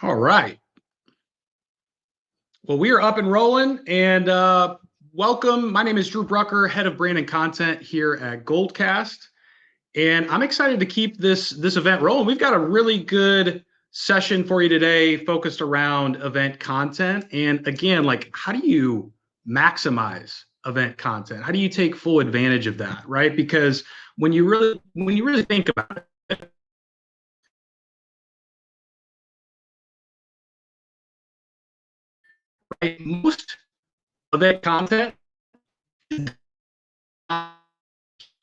All right. Well, we are up and rolling, and welcome. My name is Drew Brucker, head of brand and content here at Goldcast, and I'm excited to keep this event rolling. We've got a really good session for you today, focused around event content. And again, like, how do you maximize event content? How do you take full advantage of that, right? Because when you really think about it, right, most event content,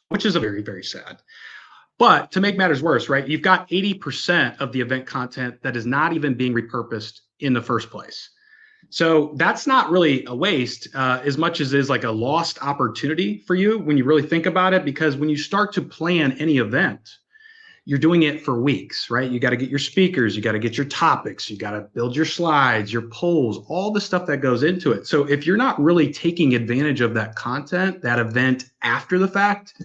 which is a very, very sad. But to make matters worse, right, you've got 80% of the event content that is not even being repurposed in the first place. So that's not really a waste as much as is like a lost opportunity for you when you really think about it, because when you start to plan any event, you're doing it for weeks, right? You got to get your speakers, you got to get your topics, you got to build your slides, your polls, all the stuff that goes into it. So if you're not really taking advantage of that content, that event after the fact,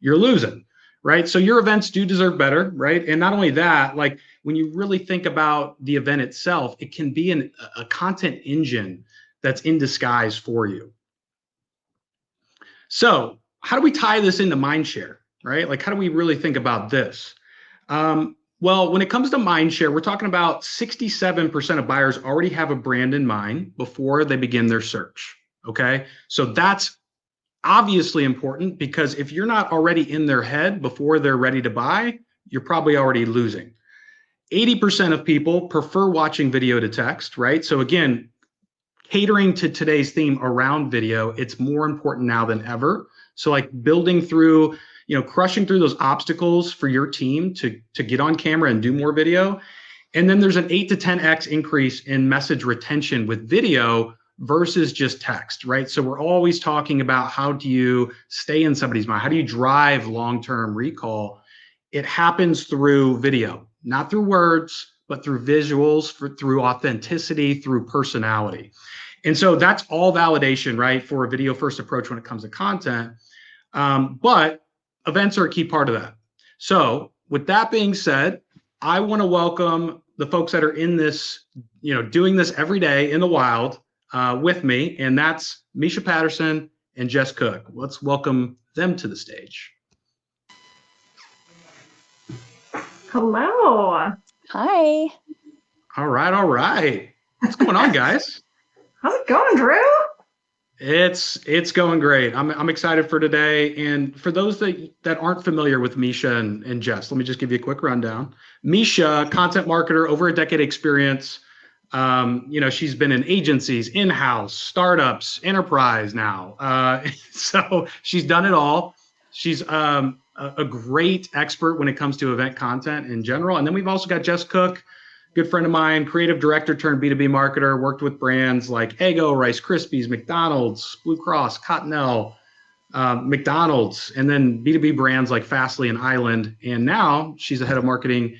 you're losing, right? So your events do deserve better, right? And not only that, like when you really think about the event itself, it can be a content engine that's in disguise for you. So how do we tie this into Mindshare, right? Like, how do we really think about this? Well, when it comes to Mindshare, we're talking about 67% of buyers already have a brand in mind before they begin their search. Okay. So that's obviously important, because if you're not already in their head before they're ready to buy, you're probably already losing. 80% of people prefer watching video to text, right? So again, catering to today's theme around video, it's more important now than ever. So like building through, crushing through those obstacles for your team to get on camera and do more video. And then there's an 8 to 10x increase in message retention with video versus just text, right? So we're always talking about, how do you stay in somebody's mind? How do you drive long-term recall? It happens through video, not through words, but through visuals, through authenticity, through personality. And so that's all validation, right, for a video first approach when it comes to content. But events are a key part of that. So with that being said, I want to welcome the folks that are in this, doing this every day in the wild with me, and that's Misha Patterson and Jess Cook. Let's welcome them to the stage. Hello. Hi. All right. What's going on, guys? How's it going, Drew? It's going great. I'm excited for today. And for those that aren't familiar with Misha and Jess, let me just give you a quick rundown. Misha, content marketer, over a decade experience. She's been in agencies, in-house, startups, enterprise now. So she's done it all. She's a great expert when it comes to event content in general. And then we've also got Jess Cook, good friend of mine, creative director turned B2B marketer, worked with brands like Eggo, Rice Krispies, McDonald's, Blue Cross, Cottonelle, McDonald's, and then B2B brands like Fastly and Island. And now she's the head of marketing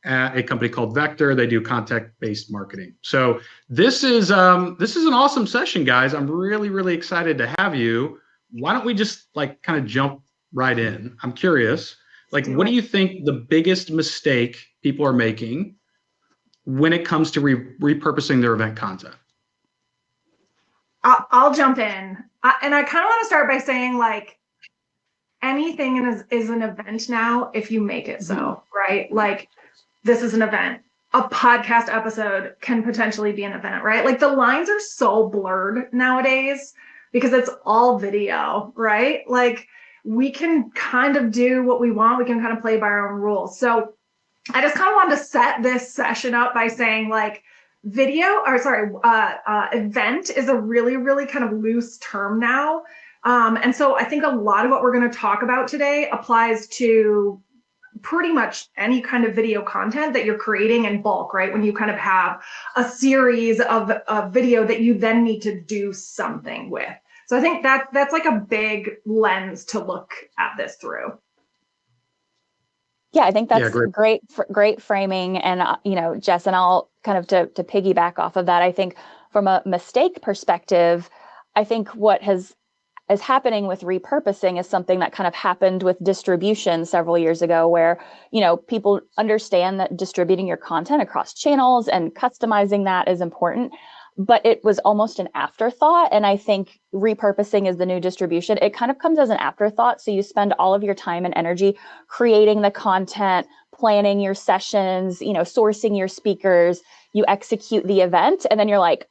at a company called Vector. They do content-based marketing. So this is an awesome session, guys. I'm really, really excited to have you. Why don't we just kind of jump right in? I'm curious, what do you think the biggest mistake people are making when it comes to repurposing their event content? I'll jump in. And I kind of want to start by saying, anything is an event now if you make it so, right? This is an event. A podcast episode can potentially be an event, right? The lines are so blurred nowadays because it's all video, right? We can kind of do what we want. We can kind of play by our own rules. So I just kind of wanted to set this session up by saying event is a really, really kind of loose term now. And so I think a lot of what we're going to talk about today applies to pretty much any kind of video content that you're creating in bulk, right? When you kind of have a series of video that you then need to do something with. So I think that's a big lens to look at this through. Yeah, I think that's great framing. And, Jess, and I'll kind of to piggyback off of that, I think from a mistake perspective, I think what has is happening with repurposing is something that kind of happened with distribution several years ago, where, people understand that distributing your content across channels and customizing that is important, but it was almost an afterthought. And I think repurposing is the new distribution. It kind of comes as an afterthought. So you spend all of your time and energy creating the content, planning your sessions, sourcing your speakers, you execute the event, and then you're like,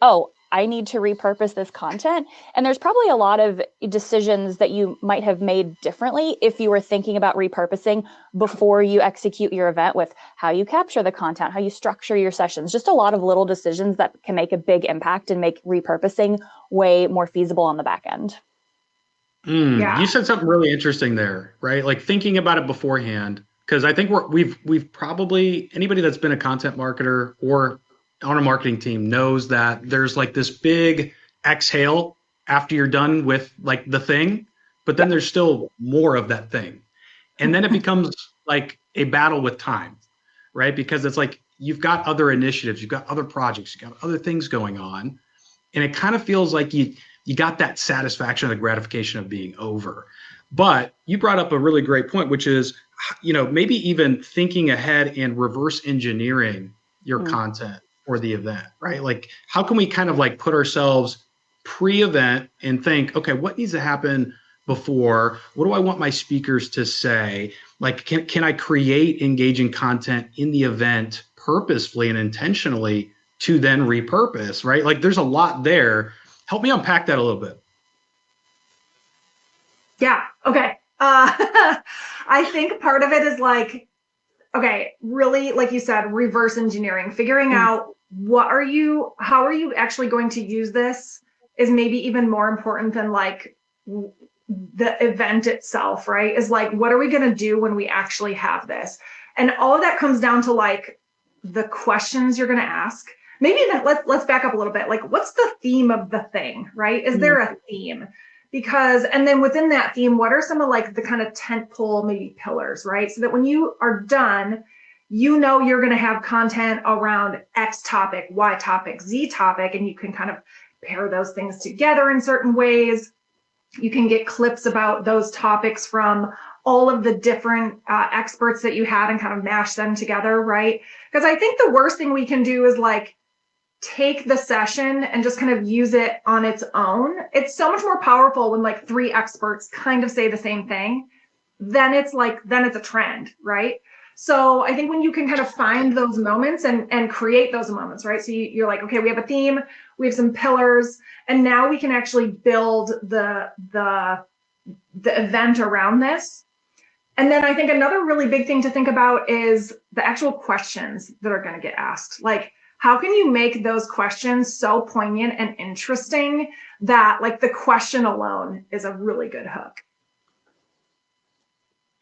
oh, I need to repurpose this content. And there's probably a lot of decisions that you might have made differently if you were thinking about repurposing before you execute your event, with how you capture the content, how you structure your sessions, just a lot of little decisions that can make a big impact and make repurposing way more feasible on the back end. Yeah. You said something really interesting there, right? Like thinking about it beforehand, because I think we've probably, anybody that's been a content marketer or on a marketing team knows that there's like this big exhale after you're done with like the thing, but then there's still more of that thing. And then it becomes like a battle with time, right? Because it's like, you've got other initiatives, you've got other projects, you've got other things going on. And it kind of feels like you got that satisfaction, the gratification of being over. But you brought up a really great point, which is, maybe even thinking ahead and reverse engineering your content or the event, right? Like, how can we kind of like put ourselves pre-event and think, okay, what needs to happen before? What do I want my speakers to say? Like, can I create engaging content in the event purposefully and intentionally to then repurpose, right? Like, there's a lot there. Help me unpack that a little bit. Yeah. Okay. I think part of it is like, okay, really, like you said, reverse engineering, figuring out how are you actually going to use this is maybe even more important than like the event itself, right? Is like, what are we going to do when we actually have this? And all of that comes down to like the questions you're going to ask. Maybe even let's back up a little bit. Like, what's the theme of the thing, right? Is there a theme? Because, and then within that theme, what are some of like the kind of tentpole maybe pillars, right? So that when you are done, you're going to have content around X topic, Y topic, Z topic, and you can kind of pair those things together in certain ways. You can get clips about those topics from all of the different experts that you had and kind of mash them together, right? Because I think the worst thing we can do is like take the session and just kind of use it on its own. It's so much more powerful when like 3 experts kind of say the same thing. Then it's a trend, right? So I think when you can kind of find those moments and create those moments, right? So you're like, okay, we have a theme, we have some pillars, and now we can actually build the event around this. And then I think another really big thing to think about is the actual questions that are going to get asked. Like, how can you make those questions so poignant and interesting that like the question alone is a really good hook?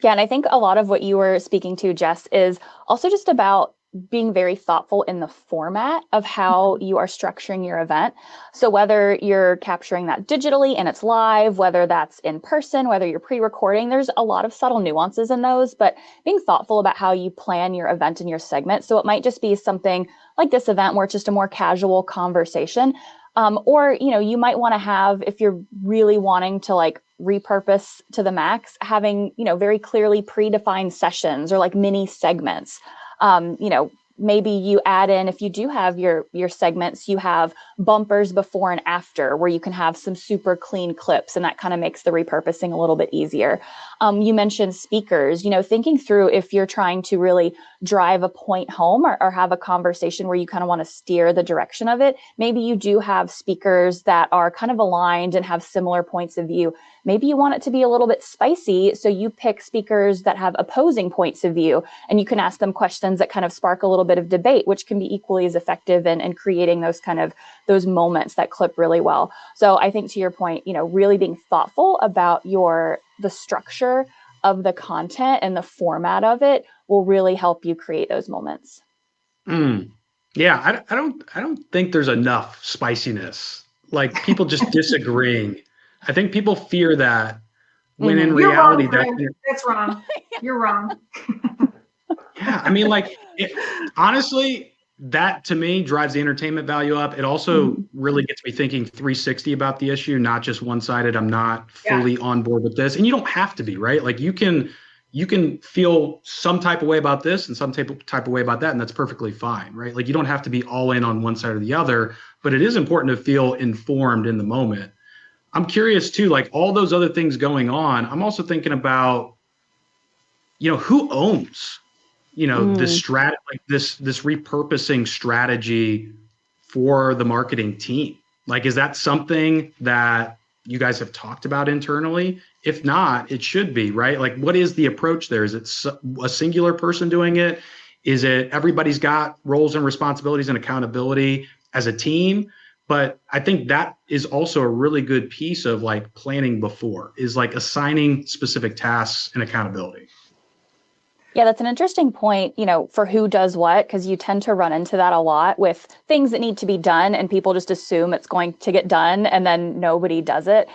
Yeah, and I think a lot of what you were speaking to, Jess, is also just about being very thoughtful in the format of how you are structuring your event. So whether you're capturing that digitally and it's live, whether that's in person, whether you're pre-recording, there's a lot of subtle nuances in those, but being thoughtful about how you plan your event and your segment. So it might just be something like this event where it's just a more casual conversation. Or, you might want to have, if you're really wanting to like repurpose to the max, having, very clearly predefined sessions or like mini segments. Maybe you add in, if you do have your segments, you have bumpers before and after where you can have some super clean clips, and that kind of makes the repurposing a little bit easier. You mentioned speakers, thinking through if you're trying to really drive a point home or have a conversation where you kind of want to steer the direction of it. Maybe you do have speakers that are kind of aligned and have similar points of view. Maybe you want it to be a little bit spicy, so you pick speakers that have opposing points of view, and you can ask them questions that kind of spark a little bit of debate, which can be equally as effective in creating those moments that clip really well. So I think to your point, really being thoughtful about the structure of the content and the format of it will really help you create those moments. Yeah, I don't think there's enough spiciness. Like people just disagreeing. I think people fear that when in reality, that's wrong. You're wrong. Yeah, I mean, like, honestly, that to me drives the entertainment value up. It also really gets me thinking 360 about the issue, not just one-sided. I'm not fully on board with this. And you don't have to be, right? Like you can feel some type of way about this and some type of way about that, and that's perfectly fine, right? Like you don't have to be all in on one side or the other, but it is important to feel informed in the moment. I'm curious too, like all those other things going on, I'm also thinking about, who owns this like this repurposing strategy for the marketing team. Like, is that something that you guys have talked about internally? If not, it should be, right? Like, what is the approach there? Is it a singular person doing it? Is it everybody's got roles and responsibilities and accountability as a team? But I think that is also a really good piece of like planning before, is like assigning specific tasks and accountability. Yeah, that's an interesting point, for who does what, because you tend to run into that a lot with things that need to be done and people just assume it's going to get done and then nobody does it.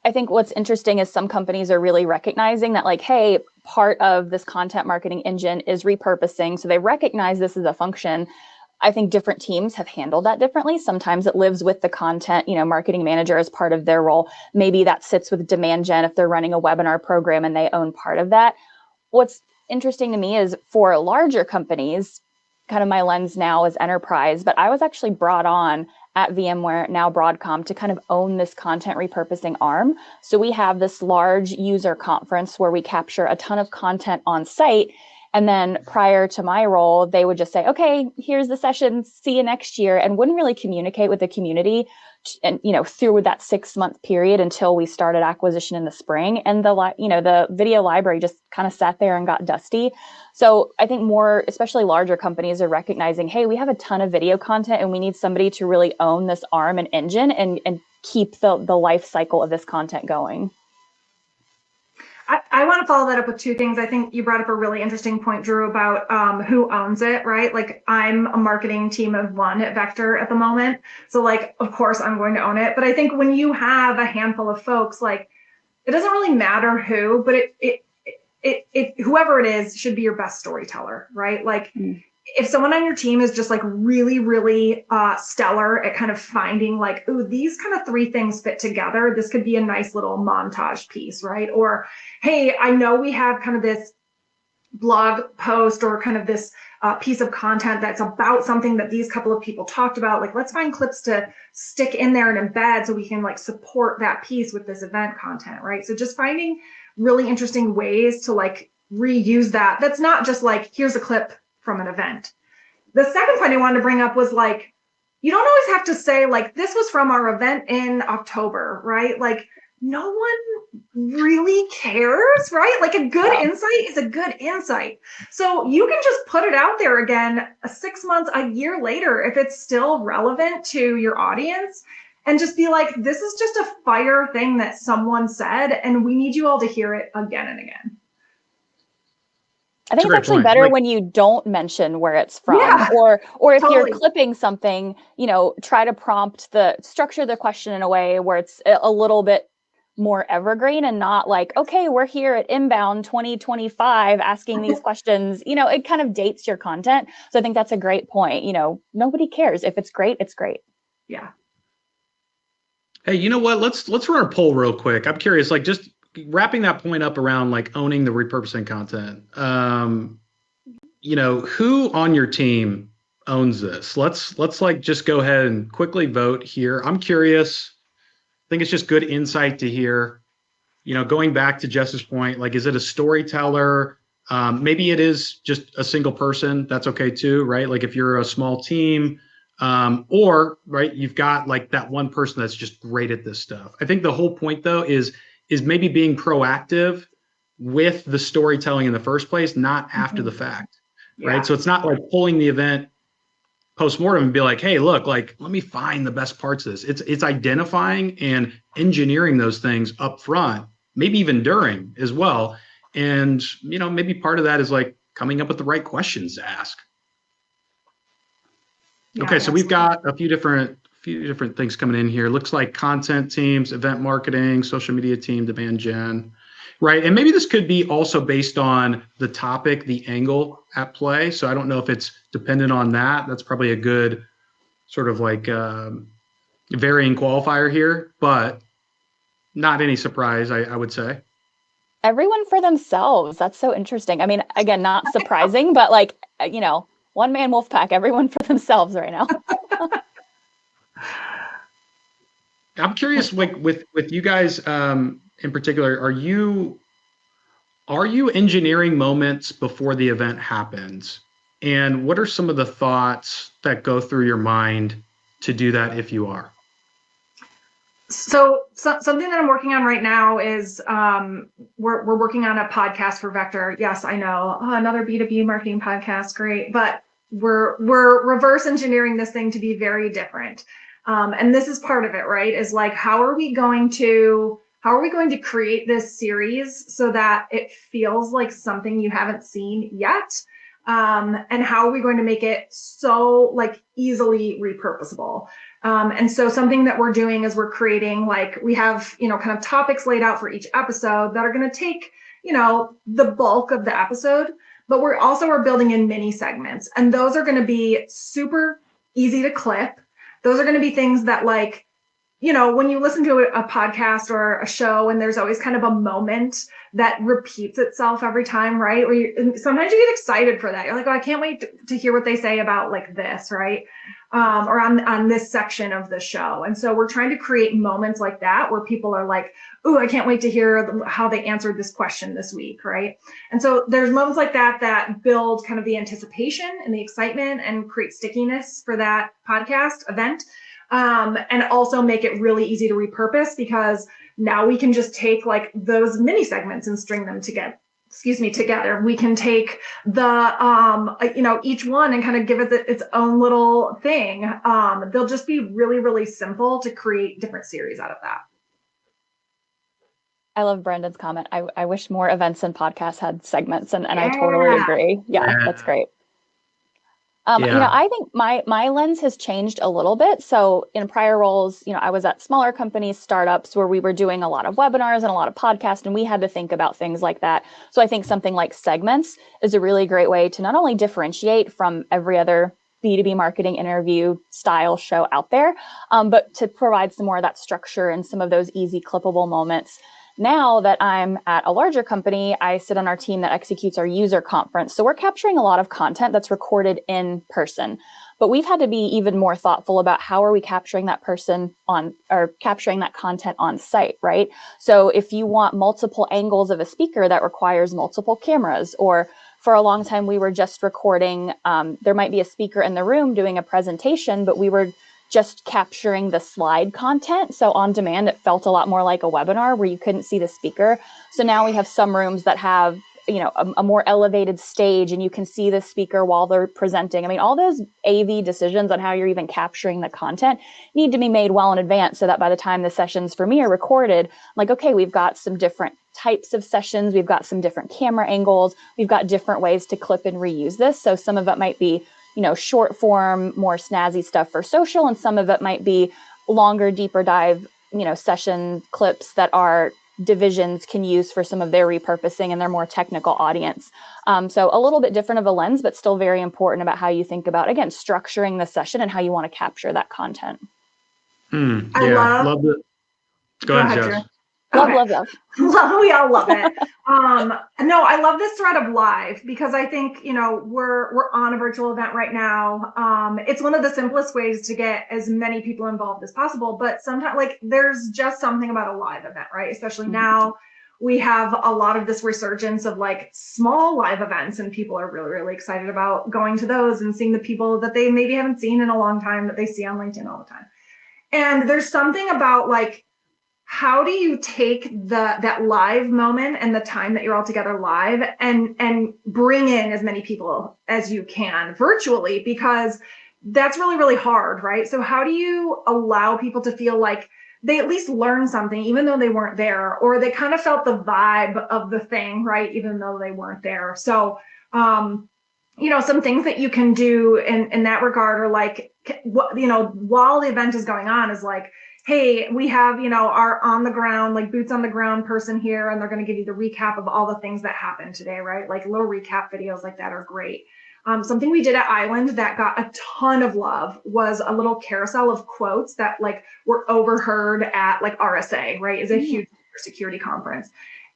I think what's interesting is some companies are really recognizing that like, hey, part of this content marketing engine is repurposing. So they recognize this as a function. I think different teams have handled that differently. Sometimes it lives with the content, marketing manager as part of their role. Maybe that sits with demand gen if they're running a webinar program and they own part of that. What's interesting to me is for larger companies, kind of my lens now is enterprise, but I was actually brought on at VMware, now Broadcom, to kind of own this content repurposing arm. So we have this large user conference where we capture a ton of content on site. And then prior to my role, they would just say, okay, here's the session, see you next year, and wouldn't really communicate with the community and through that 6-month period until we started acquisition in the spring. And the video library just kind of sat there and got dusty. So I think more, especially larger companies, are recognizing, hey, we have a ton of video content and we need somebody to really own this arm and engine and keep the life cycle of this content going. I want to follow that up with two things. I think you brought up a really interesting point, Drew, about who owns it, right? Like I'm a marketing team of one at Vector at the moment. So like, of course I'm going to own it. But I think when you have a handful of folks, like it doesn't really matter who, but it whoever it is should be your best storyteller, right? Like if someone on your team is just like really, really stellar at kind of finding like, ooh, these kind of 3 things fit together, this could be a nice little montage piece, right? Or, hey, I know we have kind of this blog post or kind of this piece of content that's about something that these couple of people talked about. Like, let's find clips to stick in there and embed so we can like support that piece with this event content, right? So just finding really interesting ways to like reuse that. That's not just like, here's a clip from an event. The second point I wanted to bring up was like, you don't always have to say like, this was from our event in October, right? Like no one really cares, right? Like a good insight is a good insight. So you can just put it out there again 6 months, a year later, if it's still relevant to your audience, and just be like, this is just a fire thing that someone said, and we need you all to hear it again and again. I think it's actually better when you don't mention where it's from, or if you're clipping something, try to structure the question in a way where it's a little bit more evergreen and not like, okay, we're here at Inbound 2025 asking these questions. It kind of dates your content. So I think that's a great point. Nobody cares. If it's great, it's great. Yeah. Hey, you know what? Let's run a poll real quick. I'm curious, like just wrapping that point up around like owning the repurposing content, who on your team owns this? Let's like just go ahead and quickly vote here. I'm curious. I think it's just good insight to hear, going back to Jess's point, like, is it a storyteller? Maybe it is just a single person. That's okay too, right? Like if you're a small team, or right, you've got like that one person that's just great at this stuff. I think the whole point though is maybe being proactive with the storytelling in the first place, not after the fact, right? So it's not like pulling the event post-mortem and be like, hey, look, like, let me find the best parts of this. It's identifying and engineering those things up front, maybe even during as well. And, maybe part of that is like coming up with the right questions to ask. Okay, so we've got a few different things coming in here. Looks like content teams, event marketing, social media team, demand gen. Right. And maybe this could be also based on the topic, the angle at play. So I don't know if it's dependent on that. That's probably a good sort of like varying qualifier here, but not any surprise, I would say. Everyone for themselves. That's so interesting. I mean, again, not surprising, but like, one man wolf pack, everyone for themselves right now. I'm curious, like with you guys in particular, are you engineering moments before the event happens? And what are some of the thoughts that go through your mind to do that if you are? So something that I'm working on right now is we're working on a podcast for Vector. Yes, I know, another B2B marketing podcast, great, but we're reverse engineering this thing to be very different. And this is part of it, right? Is like, how are we going to create this series so that it feels like something you haven't seen yet? And how are we going to make it so like easily repurposable? And so something that we're doing is we're creating, like, we have, kind of topics laid out for each episode that are going to take, the bulk of the episode, but we're building in mini segments, and those are going to be super easy to clip. Those are going to be things that, like, when you listen to a podcast or a show, and there's always kind of a moment that repeats itself every time, right? Where sometimes you get excited for that. You're like, oh, I can't wait to hear what they say about like this, right? Or on this section of the show. And so we're trying to create moments like that where people are like, oh, I can't wait to hear how they answered this question this week, right? And so there's moments like that build kind of the anticipation and the excitement and create stickiness for that podcast event. And also make it really easy to repurpose, because now we can just take like those mini segments and string them together. We can take the, each one and kind of give it its own little thing. They'll just be really, really simple to create different series out of that. I love Brendan's comment. I wish more events and podcasts had segments, and I totally agree. Yeah, that's great. I think my lens has changed a little bit. So in prior roles, I was at smaller companies, startups, where we were doing a lot of webinars and a lot of podcasts, and we had to think about things like that. So I think something like segments is a really great way to not only differentiate from every other B2B marketing interview style show out there, but to provide some more of that structure and some of those easy clippable moments. Now that I'm at a larger company, I sit on our team that executes our user conference. So we're capturing a lot of content that's recorded in person, but we've had to be even more thoughtful about how are we capturing that capturing that content on site, right? So if you want multiple angles of a speaker, that requires multiple cameras. Or for a long time, we were just recording, there might be a speaker in the room doing a presentation, but we were just capturing the slide content. So on demand, it felt a lot more like a webinar where you couldn't see the speaker. So now we have some rooms that have, a more elevated stage, and you can see the speaker while they're presenting. I mean, all those AV decisions on how you're even capturing the content need to be made well in advance, so that by the time the sessions for me are recorded, I'm like, okay, we've got some different types of sessions. We've got some different camera angles. We've got different ways to clip and reuse this. So some of it might be short form, more snazzy stuff for social, and some of it might be longer, deeper dive, session clips that our divisions can use for some of their repurposing and their more technical audience. So a little bit different of a lens, but still very important about how you think about, again, structuring the session and how you want to capture that content. I love it. Go ahead, Jess. Love. We all love it. No, I love this thread of live, because I think, we're on a virtual event right now. It's one of the simplest ways to get as many people involved as possible, but sometimes, like, there's just something about a live event, right? Especially now we have a lot of this resurgence of like small live events, and people are really, really excited about going to those and seeing the people that they maybe haven't seen in a long time that they see on LinkedIn all the time. And there's something about, like, how do you take that live moment and the time that you're all together live and bring in as many people as you can virtually, because that's really, really hard, right? So how do you allow people to feel like they at least learned something, even though they weren't there, or they kind of felt the vibe of the thing, right? Even though they weren't there. So, some things that you can do in that regard are like, while the event is going on, is like, hey, we have, our on the ground, like boots on the ground person here, and they're going to give you the recap of all the things that happened today, right? Like little recap videos like that are great. Something we did at Island that got a ton of love was a little carousel of quotes that like were overheard at like RSA, right? Is a huge security conference.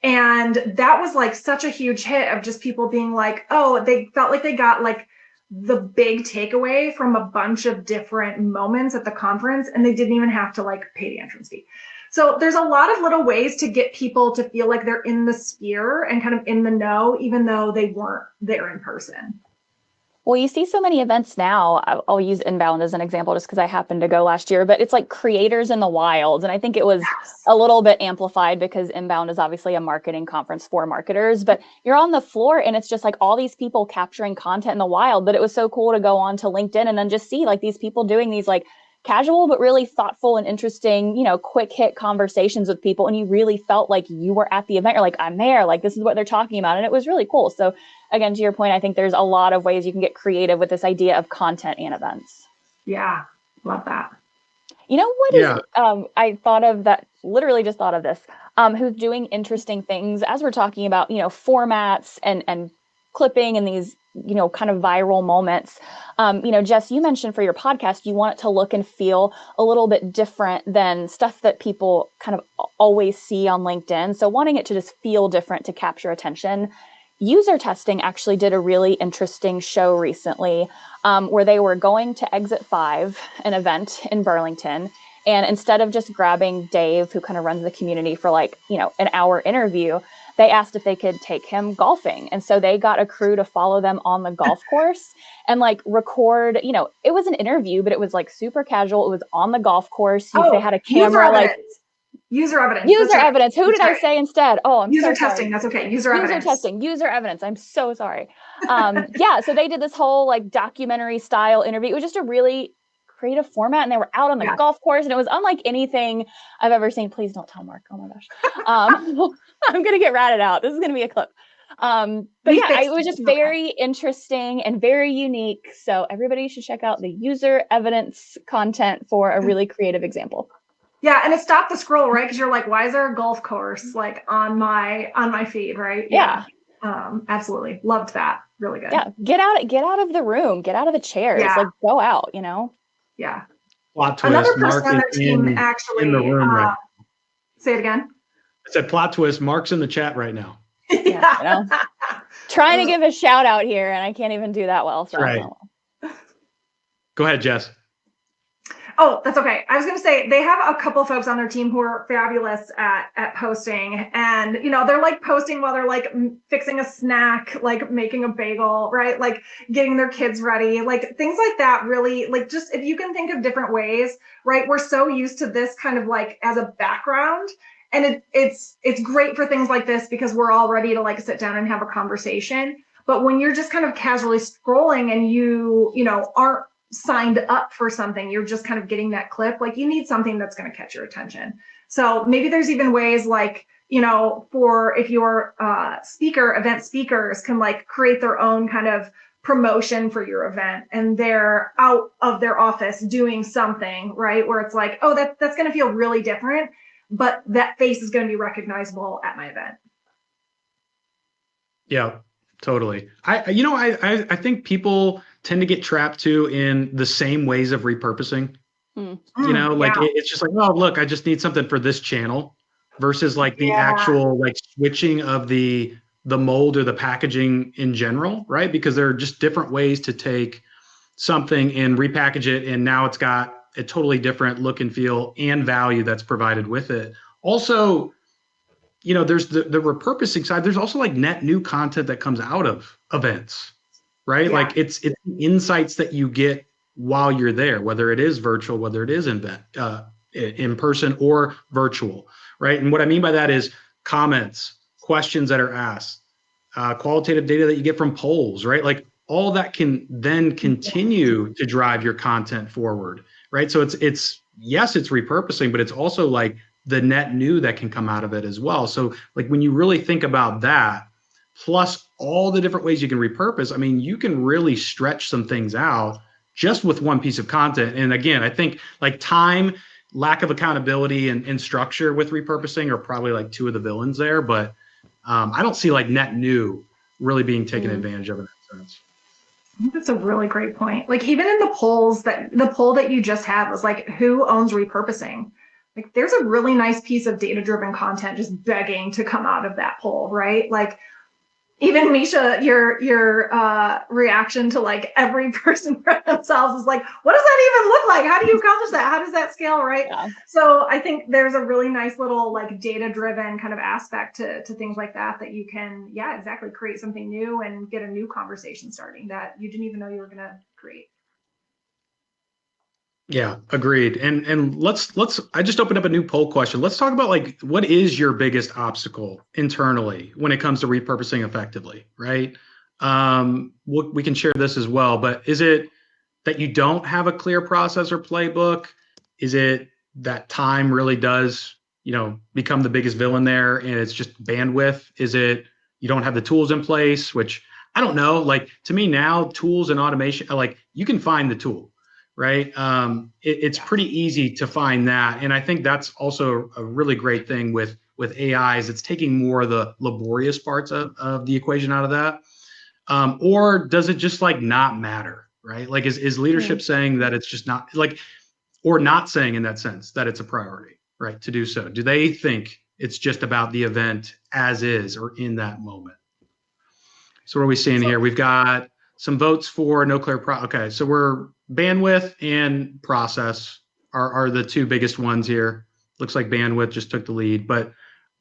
And that was like such a huge hit of just people being like, oh, they felt like they got like the big takeaway from a bunch of different moments at the conference, and they didn't even have to like pay the entrance fee. So there's a lot of little ways to get people to feel like they're in the sphere and kind of in the know, even though they weren't there in person. Well, you see so many events now. I'll use Inbound as an example just because I happened to go last year, but it's like creators in the wild. And I think it was a little bit amplified because Inbound is obviously a marketing conference for marketers, but you're on the floor and it's just like all these people capturing content in the wild. But it was so cool to go on to LinkedIn and then just see like these people doing these like casual, but really thoughtful and interesting, quick hit conversations with people. And you really felt like you were at the event. You're like, I'm there, like, this is what they're talking about. And it was really cool. So again, to your point, I think there's a lot of ways you can get creative with this idea of content and events. Yeah. Love that. You know what is, I thought of that, literally just thought of this, who's doing interesting things as we're talking about, formats and clipping and these, kind of viral moments. Jess, you mentioned for your podcast, you want it to look and feel a little bit different than stuff that people kind of always see on LinkedIn. So wanting it to just feel different to capture attention. User Testing actually did a really interesting show recently where they were going to Exit 5, an event in Burlington. And instead of just grabbing Dave, who kind of runs the community for like, an hour interview, they asked if they could take him golfing. And so they got a crew to follow them on the golf course and like record, it was an interview, but it was like super casual. It was on the golf course. They had a camera, User evidence. User evidence. Who did I say instead? Oh, I'm user so sorry. testing. That's okay. User evidence. User evidence. I'm so sorry. So they did this whole like documentary style interview. It was just a really creative format, and they were out on the golf course, and it was unlike anything I've ever seen. Please don't tell Mark. Oh my gosh. I'm gonna get ratted out. This is gonna be a clip. It was just very interesting and very unique. So everybody should check out the user evidence content for a really creative example. Yeah, and it stopped the scroll, right? Because you're like, why is there a golf course like on my feed, right? Yeah. Absolutely. Loved that. Really good. Yeah. Get out of the room, get out of the chairs, like go out, Yeah. Plot twist. Another person Mark on their is team actually in the room right now. Say it again. I said plot twist. Mark's in the chat right now. Yeah. Trying to give a shout out here, and I can't even do that well. So right. Go ahead, Jess. Oh, that's okay. I was going to say they have a couple folks on their team who are fabulous at posting, and they're like posting while they're like fixing a snack, like making a bagel, right? Like getting their kids ready, like things like that. Really, like just if you can think of different ways, right? We're so used to this kind of like as a background, and it's great for things like this because we're all ready to like sit down and have a conversation. But when you're just kind of casually scrolling and you aren't signed up for something, you're just kind of getting that clip, like you need something that's going to catch your attention. So maybe there's even ways like, for if your event speakers can like create their own kind of promotion for your event and they're out of their office doing something, right? Where it's like, oh, that's going to feel really different, but that face is going to be recognizable at my event. Yeah, totally. I think people tend to get trapped too in the same ways of repurposing. It's just like, oh, look, I just need something for this channel versus like the actual like switching of the mold or the packaging in general, right? Because there are just different ways to take something and repackage it. And now it's got a totally different look and feel and value that's provided with it. Also, there's the repurposing side. There's also like net new content that comes out of events. Right? Yeah. Like it's insights that you get while you're there, whether it is virtual, whether it is in person or virtual, right? And what I mean by that is comments, questions that are asked, qualitative data that you get from polls, right? Like all that can then continue to drive your content forward, right? So it's repurposing, but it's also like the net new that can come out of it as well. So like when you really think about that, plus all the different ways you can repurpose, I mean, you can really stretch some things out just with one piece of content. And again, I think like time lack of accountability and structure with repurposing are probably like two of the villains there, but I don't see like net new really being taken advantage of in that sense. I think that's a really great point. Like even in the poll that you just had was like, who owns repurposing? Like there's a really nice piece of data-driven content just begging to come out of that poll, right? Like even Misha, your reaction to like every person for themselves is like, what does that even look like? How do you accomplish that? How does that scale, right? Yeah. So I think there's a really nice little like data-driven kind of aspect to things like that you can, yeah, exactly, create something new and get a new conversation starting that you didn't even know you were gonna create. Yeah, agreed. And let's I just opened up a new poll question. Let's talk about like what is your biggest obstacle internally when it comes to repurposing effectively, right? We can share this as well, but is it that you don't have a clear process or playbook? Is it that time really does, become the biggest villain there and it's just bandwidth? Is it you don't have the tools in place, which I don't know. Like to me now, tools and automation, like you can find the tool, right? It's pretty easy to find that. And I think that's also a really great thing with AIs. It's taking more of the laborious parts of the equation out of that. Or does it just like not matter, right? Like is leadership saying that it's just not like, or not saying in that sense that it's a priority, right? To do so. Do they think it's just about the event as is or in that moment? So what are we seeing here? We've got some votes for no clear okay, so we're bandwidth and process are the two biggest ones here. Looks like bandwidth just took the lead, but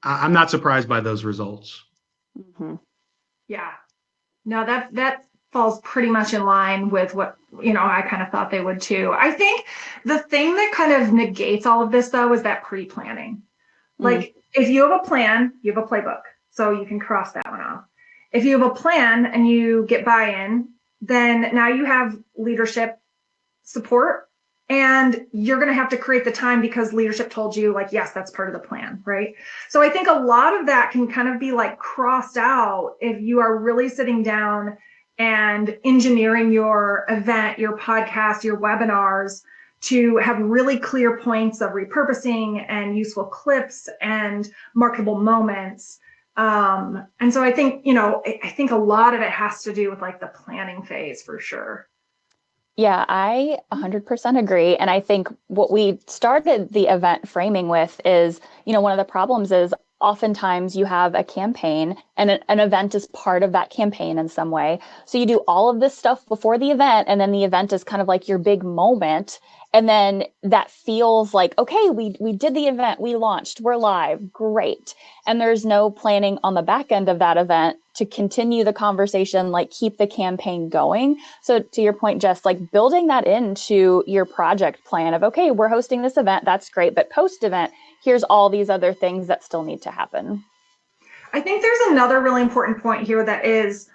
I'm not surprised by those results. Mm-hmm. Yeah, no, that falls pretty much in line with what, I kind of thought they would too. I think the thing that kind of negates all of this though is that pre-planning. Like if you have a plan, you have a playbook, so you can cross that one off. If you have a plan and you get buy-in, then now you have leadership support and you're going to have to create the time because leadership told you like, yes, that's part of the plan, right? So I think a lot of that can kind of be like crossed out if you are really sitting down and engineering your event, your podcast, your webinars to have really clear points of repurposing and useful clips and marketable moments. And so I think, I think a lot of it has to do with like the planning phase for sure. Yeah, I 100% agree. And I think what we started the event framing with is, one of the problems is oftentimes you have a campaign and an event is part of that campaign in some way. So you do all of this stuff before the event, and then the event is kind of like your big moment. And then that feels like, okay, we did the event, we launched, we're live, great. And there's no planning on the back end of that event to continue the conversation, like keep the campaign going. So to your point, Jess, like building that into your project plan of, okay, we're hosting this event, that's great, but post-event, here's all these other things that still need to happen. I think there's another really important point here that is,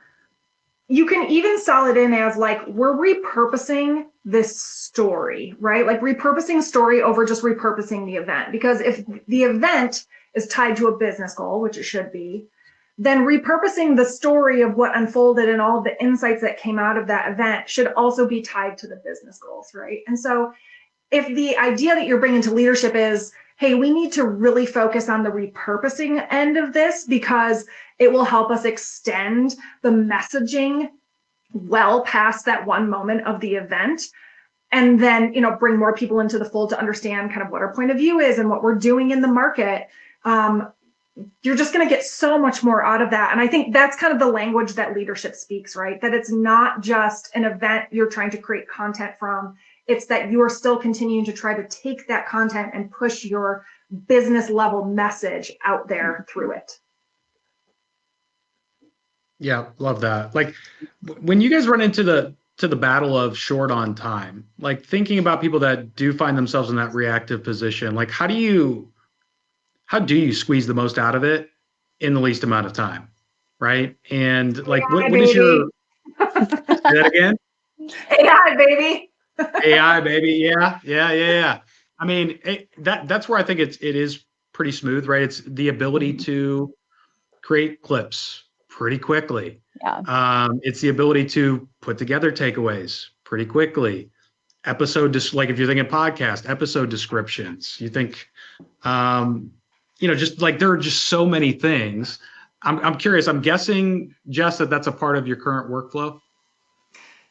you can even sell it in as like, we're repurposing this story, right? Like repurposing story over just repurposing the event. Because if the event is tied to a business goal, which it should be, then repurposing the story of what unfolded and all of the insights that came out of that event should also be tied to the business goals, right? And so if the idea that you're bringing to leadership is, hey, we need to really focus on the repurposing end of this because it will help us extend the messaging well past that one moment of the event. And then, bring more people into the fold to understand kind of what our point of view is and what we're doing in the market. You're just going to get so much more out of that. And I think that's kind of the language that leadership speaks, right? That it's not just an event you're trying to create content from. It's that you are still continuing to try to take that content and push your business level message out there through it. Yeah, love that. Like when you guys run into the battle of short on time, like thinking about people that do find themselves in that reactive position, like how do you squeeze the most out of it in the least amount of time, right? And like what is your say that again? AI baby. AI baby, yeah. I mean, that's where I think it is pretty smooth, right? It's the ability to create clips pretty quickly. Yeah. It's the ability to put together takeaways pretty quickly. like if you're thinking podcast, episode descriptions, you think, just like there are just so many things. I'm curious. I'm guessing, Jess, that's a part of your current workflow.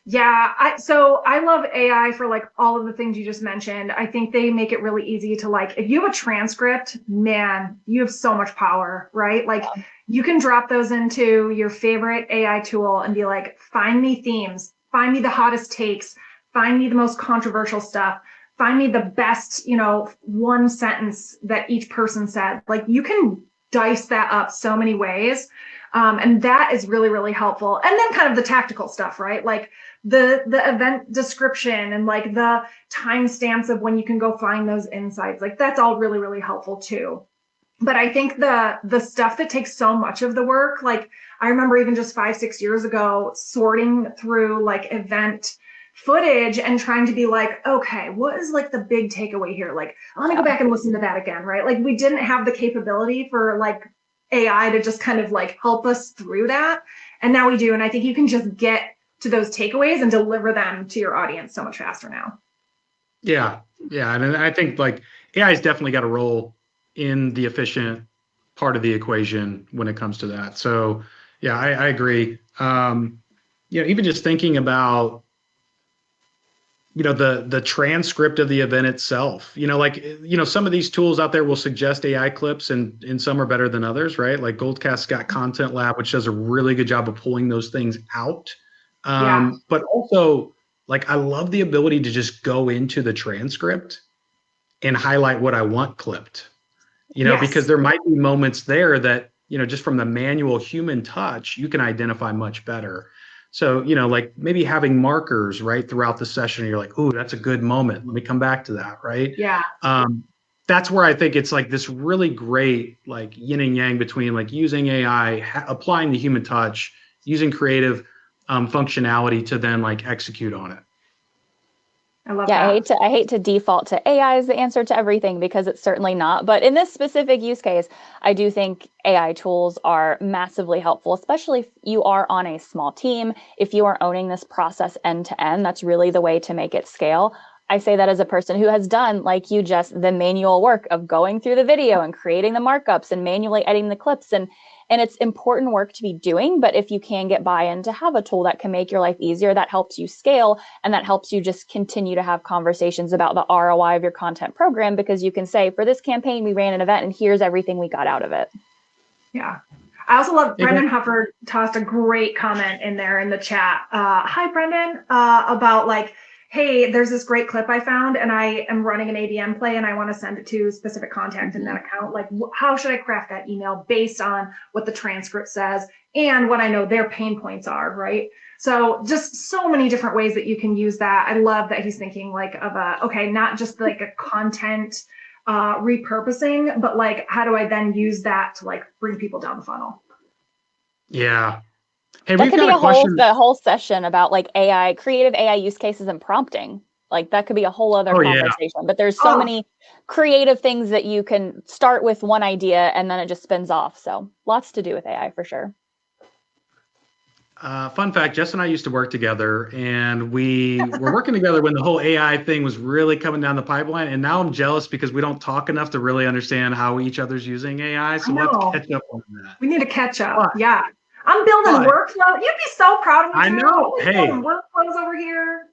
Yeah, so I love AI for like all of the things you just mentioned. I think they make it really easy to like, if you have a transcript, man, you have so much power, right? Like you can drop those into your favorite AI tool and be like, find me themes, find me the hottest takes, find me the most controversial stuff, find me the best, one sentence that each person said. Like you can dice that up so many ways. And that is really, really helpful. And then kind of the tactical stuff, right? Like the event description and like the timestamps of when you can go find those insights. Like that's all really, really helpful too. But I think the stuff that takes so much of the work, like I remember even just 5-6 years ago, sorting through like event footage and trying to be like, okay, what is like the big takeaway here? Like, I want to go back and listen to that again, right? Like we didn't have the capability for like AI to just kind of like help us through that. And now we do. And I think you can just get to those takeaways and deliver them to your audience so much faster now. Yeah. Yeah. And I think like AI has definitely got a role in the efficient part of the equation when it comes to that. So yeah, I agree. Even just thinking about, the transcript of the event itself, some of these tools out there will suggest AI clips and some are better than others, right? Like Goldcast's got Content Lab, which does a really good job of pulling those things out. But also like, I love the ability to just go into the transcript and highlight what I want clipped, because there might be moments there that, just from the manual human touch, you can identify much better. So, like maybe having markers right throughout the session, you're like, ooh, that's a good moment. Let me come back to that. Right. Yeah. That's where I think it's like this really great, like yin and yang between like using AI, applying the human touch, using creative functionality to then like execute on it. I love that. I hate to default to AI as the answer to everything because it's certainly not. But in this specific use case, I do think AI tools are massively helpful, especially if you are on a small team. If you are owning this process end to end, that's really the way to make it scale. I say that as a person who has done, like you, just the manual work of going through the video and creating the markups and manually editing the clips. And it's important work to be doing, but if you can get buy-in to have a tool that can make your life easier, that helps you scale and that helps you just continue to have conversations about the ROI of your content program, because you can say, for this campaign, we ran an event and here's everything we got out of it. Yeah. I also love Brendan Huffer tossed a great comment in there in the chat. Hi, Brendan, about like, hey, there's this great clip I found and I am running an ABM play and I want to send it to specific contact in that account. Like, how should I craft that email based on what the transcript says and what I know their pain points are, right? So just so many different ways that you can use that. I love that he's thinking like of not just like a content repurposing, but like, how do I then use that to like bring people down the funnel? Yeah. Hey, that we've could got be a question. The whole session about like AI, creative AI use cases and prompting. Like that could be a whole other conversation, but there's so many creative things that you can start with one idea and then it just spins off. So lots to do with AI for sure. Fun fact, Jess and I used to work together and we were working together when the whole AI thing was really coming down the pipeline. And now I'm jealous because we don't talk enough to really understand how each other's using AI. So let's catch up on that. We need to catch up. Yeah. I'm building workflow. You'd be so proud of me. I know. Hey, workflows over here.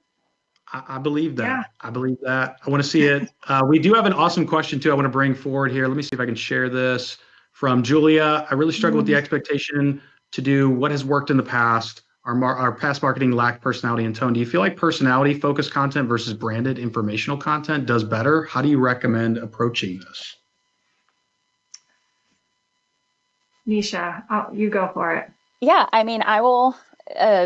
I believe that. Yeah. I believe that. I want to see it. We do have an awesome question too I want to bring forward here. Let me see if I can share this from Julia. I really struggle with the expectation to do what has worked in the past. Our past marketing lacked personality and tone. Do you feel like personality-focused content versus branded informational content does better? How do you recommend approaching this? Misha, you go for it. Yeah, I mean, I will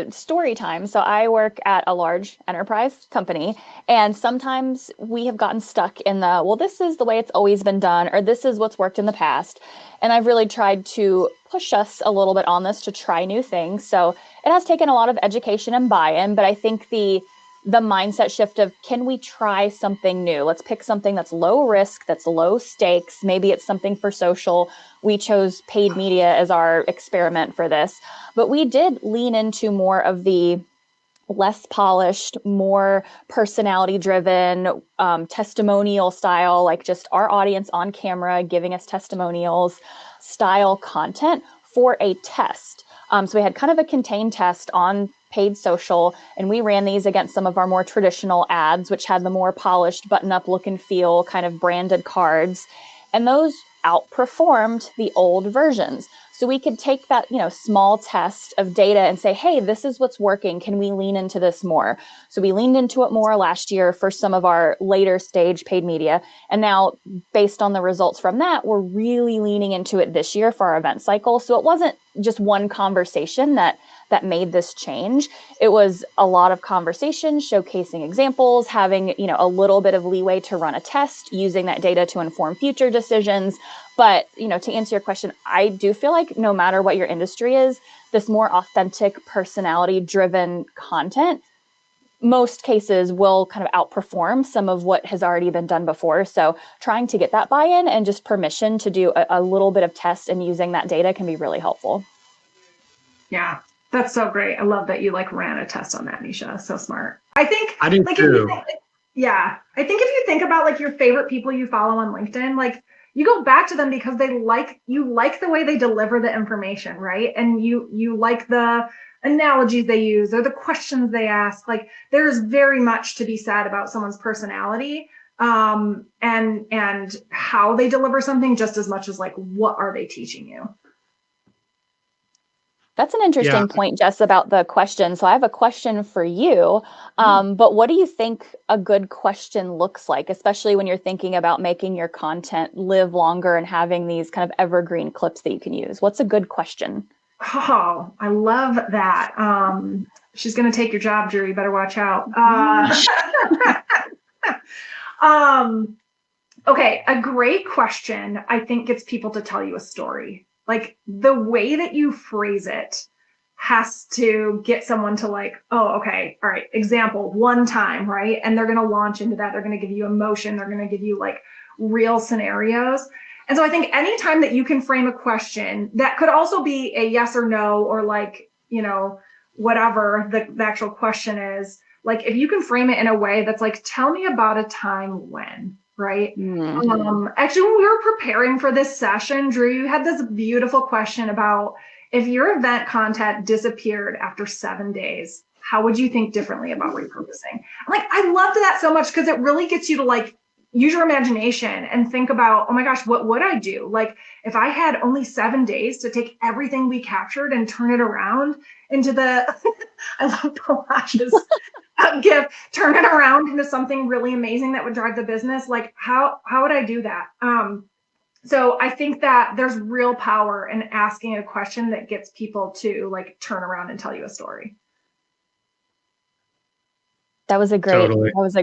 story time. So I work at a large enterprise company, and sometimes we have gotten stuck in this is the way it's always been done, or this is what's worked in the past. And I've really tried to push us a little bit on this to try new things. So it has taken a lot of education and buy-in, but I think the mindset shift of, can we try something new? Let's pick something that's low risk, that's low stakes. Maybe it's something for social. We chose paid media as our experiment for this, but we did lean into more of the less polished, more personality driven, testimonial style, like just our audience on camera giving us testimonials style content for a test. So we had kind of a contained test on paid social, and we ran these against some of our more traditional ads, which had the more polished button up look and feel kind of branded cards. And those outperformed the old versions. So we could take that, small test of data and say, hey, this is what's working. Can we lean into this more? So we leaned into it more last year for some of our later stage paid media. And now, based on the results from that, we're really leaning into it this year for our event cycle. So it wasn't just one conversation that made this change. It was a lot of conversations, showcasing examples, having, a little bit of leeway to run a test, using that data to inform future decisions. But, to answer your question, I do feel like no matter what your industry is, this more authentic, personality-driven content, most cases will kind of outperform some of what has already been done before. So trying to get that buy-in and just permission to do a little bit of test and using that data can be really helpful. Yeah, that's so great. I love that you ran a test on that, Misha. So smart. I think I do too. I think if you think about your favorite people you follow on LinkedIn, you go back to them because you like the way they deliver the information, right? And you like the analogies they use or the questions they ask. There's very much to be said about someone's personality and how they deliver something just as much as what are they teaching you. That's an interesting point, Jess, about the question. So I have a question for you, but what do you think a good question looks like, especially when you're thinking about making your content live longer and having these kind of evergreen clips that you can use? What's a good question? Oh, I love that. She's going to take your job, Drew. You better watch out. Okay, a great question, I think, gets people to tell you a story. The way that you phrase it has to get someone to oh, okay, all right, example, one time, right? And they're going to launch into that. They're going to give you emotion. They're going to give you real scenarios. And so I think anytime that you can frame a question that could also be a yes or no, or whatever the actual question is, if you can frame it in a way that's tell me about a time when, right? Mm-hmm. Actually, when we were preparing for this session, Drew, you had this beautiful question about if your event content disappeared after 7 days, how would you think differently about repurposing? I loved that so much because it really gets you to use your imagination and think about, oh my gosh, what would I do? If I had only 7 days to take everything we captured and turn it around into the, I love Palash's gift, turn it around into something really amazing that would drive the business. How would I do that? So I think that there's real power in asking a question that gets people to turn around and tell you a story. That was a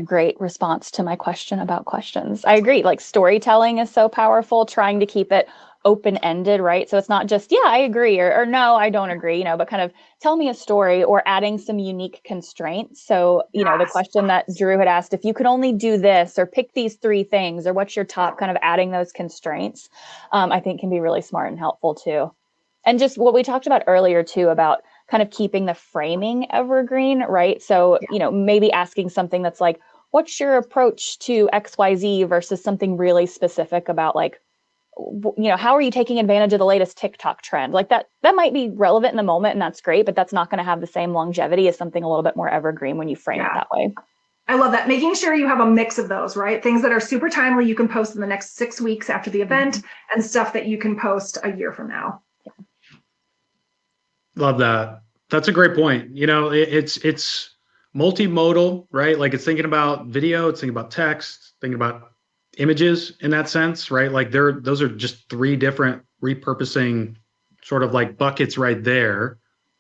great response to my question about questions. I agree. Storytelling is so powerful, trying to keep it open-ended, right? So it's not just, yeah, I agree, or no, I don't agree, but kind of tell me a story or adding some unique constraints. So, the question that Drew had asked, if you could only do this or pick these 3 things, or what's your top, kind of adding those constraints, I think can be really smart and helpful too. And just what we talked about earlier too, about kind of keeping the framing evergreen, right? So, maybe asking something that's what's your approach to XYZ versus something really specific about how are you taking advantage of the latest TikTok trend? That might be relevant in the moment, and that's great, but that's not going to have the same longevity as something a little bit more evergreen when you frame it that way. I love that. Making sure you have a mix of those, right? Things that are super timely, you can post in the next 6 weeks after the event, and stuff that you can post a year from now. Love that. That's a great point. It's multimodal, right? It's thinking about video, it's thinking about text, thinking about images in that sense, right? Those are just 3 different repurposing sort of buckets right there.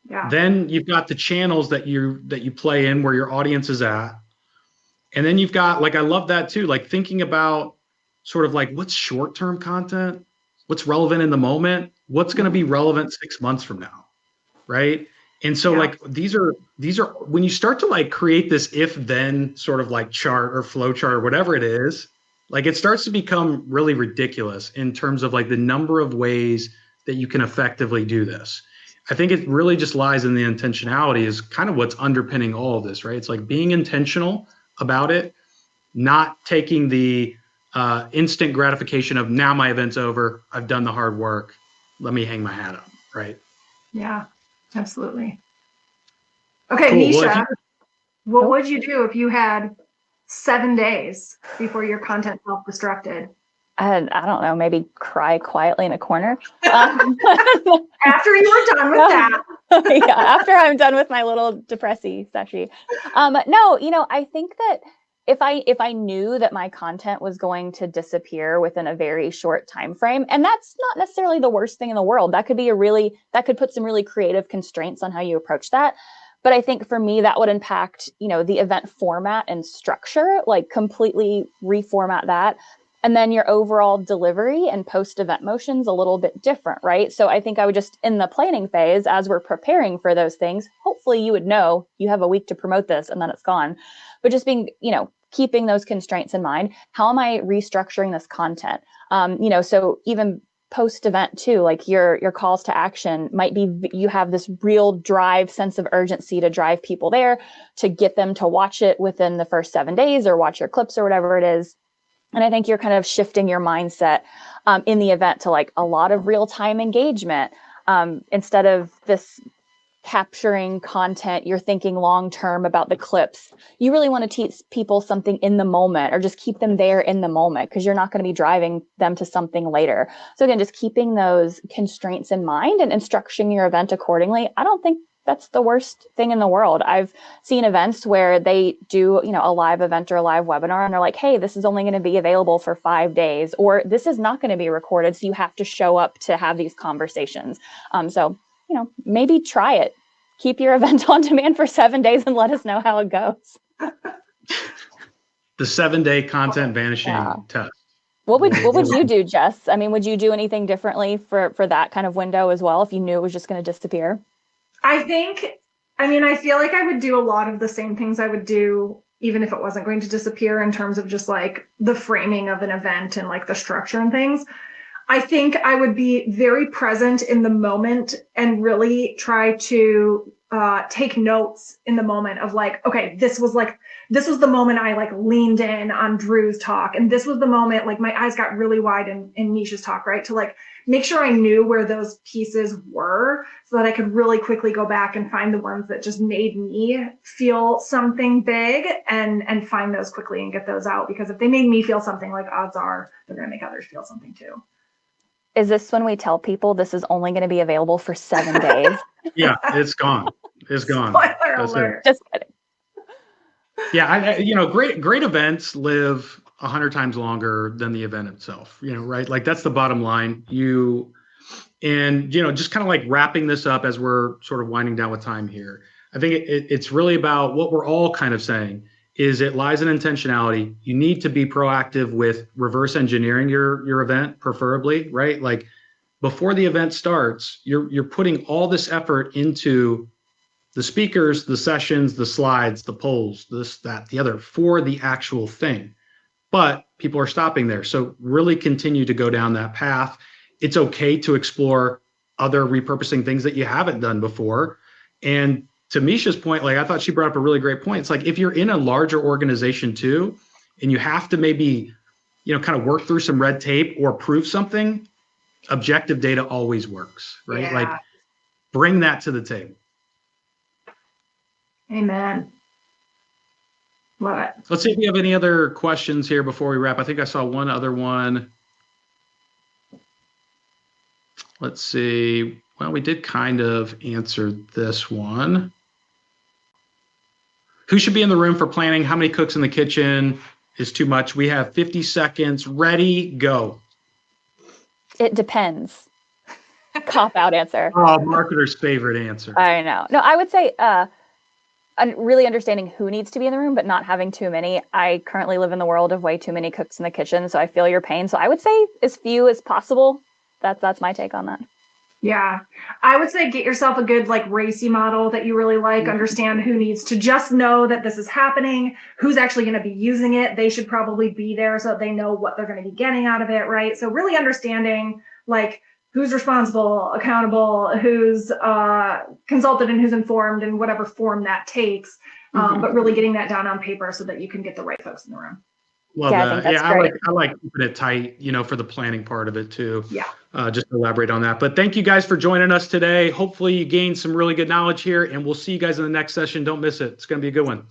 Yeah. Then you've got the channels that you play in where your audience is at. And then you've got I love that too, thinking about sort of what's short-term content, what's relevant in the moment, what's going to be relevant 6 months from now, right? And so these are when you start to create this if-then sort of chart or flow chart or whatever it is, it starts to become really ridiculous in terms of the number of ways that you can effectively do this. I think it really just lies in the intentionality is kind of what's underpinning all of this, right? It's like being intentional about it, not taking the instant gratification of now my event's over, I've done the hard work, let me hang my hat up, right? Yeah, absolutely. Okay, cool. Misha, what would you do if you had 7 days before your content self-destructed? I don't know, maybe cry quietly in a corner. After you were done with that. Yeah, after I'm done with my little depressy session. No, I think that if I knew that my content was going to disappear within a very short time frame, and that's not necessarily the worst thing in the world. That could put some really creative constraints on how you approach that. But I think for me, that would impact, the event format and structure, like completely reformat that. And then your overall delivery and post-event motion's a little bit different, right? So I think I would just, in the planning phase, as we're preparing for those things, hopefully you would know you have a week to promote this and then it's gone. But just being, keeping those constraints in mind, how am I restructuring this content? So even post-event too, like your calls to action might be, you have this real drive, sense of urgency to drive people there, to get them to watch it within the first 7 days or watch your clips or whatever it is. And I think you're kind of shifting your mindset in the event to like a lot of real-time engagement instead of this capturing content. You're thinking long-term about the clips. You really want to teach people something in the moment or just keep them there in the moment because you're not going to be driving them to something later. So again, just keeping those constraints in mind and structuring your event accordingly. I don't think that's the worst thing in the world. I've seen events where they do, a live event or a live webinar and they're like, hey, this is only going to be available for 5 days, or this is not going to be recorded. So you have to show up to have these conversations. So, maybe try it. Keep your event on demand for 7 days and let us know how it goes. The 7-day content vanishing test. What would you do, Jess? I mean, would you do anything differently for that kind of window as well if you knew it was just going to disappear? I feel like I would do a lot of the same things I would do even if it wasn't going to disappear in terms of just like the framing of an event and like the structure and things. I think I would be very present in the moment and really try to take notes in the moment of like, okay, this was the moment I like leaned in on Drew's talk. And this was the moment, like my eyes got really wide in Misha's talk, right? To like make sure I knew where those pieces were so that I could really quickly go back and find the ones that just made me feel something big and find those quickly and get those out. Because if they made me feel something, like odds are they're going to make others feel something too. Is this when we tell people this is only going to be available for 7 days? Yeah, it's gone. It's gone. Spoiler alert. Just kidding. Yeah, great events live 100 times longer than the event itself, right? Like that's the bottom line. Just kind of like wrapping this up as we're sort of winding down with time here. I think it's really about what we're all kind of saying is it lies in intentionality. You need to be proactive with reverse engineering your event, preferably, right? Like before the event starts, you're putting all this effort into the speakers, the sessions, the slides, the polls, this, that, the other for the actual thing. But people are stopping there. So really continue to go down that path. It's okay to explore other repurposing things that you haven't done before. And to Misha's point, like I thought she brought up a really great point. It's like if you're in a larger organization too, and you have to maybe, kind of work through some red tape or prove something, objective data always works, right? Yeah. Like bring that to the table. Amen. Love it. Let's see if we have any other questions here before we wrap. I think I saw one other one. Let's see. Well, we did kind of answer this one. Who should be in the room for planning? How many cooks in the kitchen is too much? We have 50 seconds. Ready, go. It depends. Cop out answer. Oh, marketer's favorite answer. I know. No, I would say really understanding who needs to be in the room, but not having too many. I currently live in the world of way too many cooks in the kitchen, so I feel your pain. So I would say as few as possible. That's my take on that. Yeah, I would say get yourself a good like RACI model that you really like, understand who needs to just know that this is happening, who's actually going to be using it. They should probably be there so that they know what they're going to be getting out of it, right? So really understanding like who's responsible, accountable, who's consulted, and who's informed, and whatever form that takes. But really getting that down on paper so that you can get the right folks in the room. Love Yeah, I that. think that's Yeah, great. I like keeping it tight, for the planning part of it too. Yeah. Just to elaborate on that. But thank you guys for joining us today. Hopefully you gained some really good knowledge here, and we'll see you guys in the next session. Don't miss it. It's going to be a good one.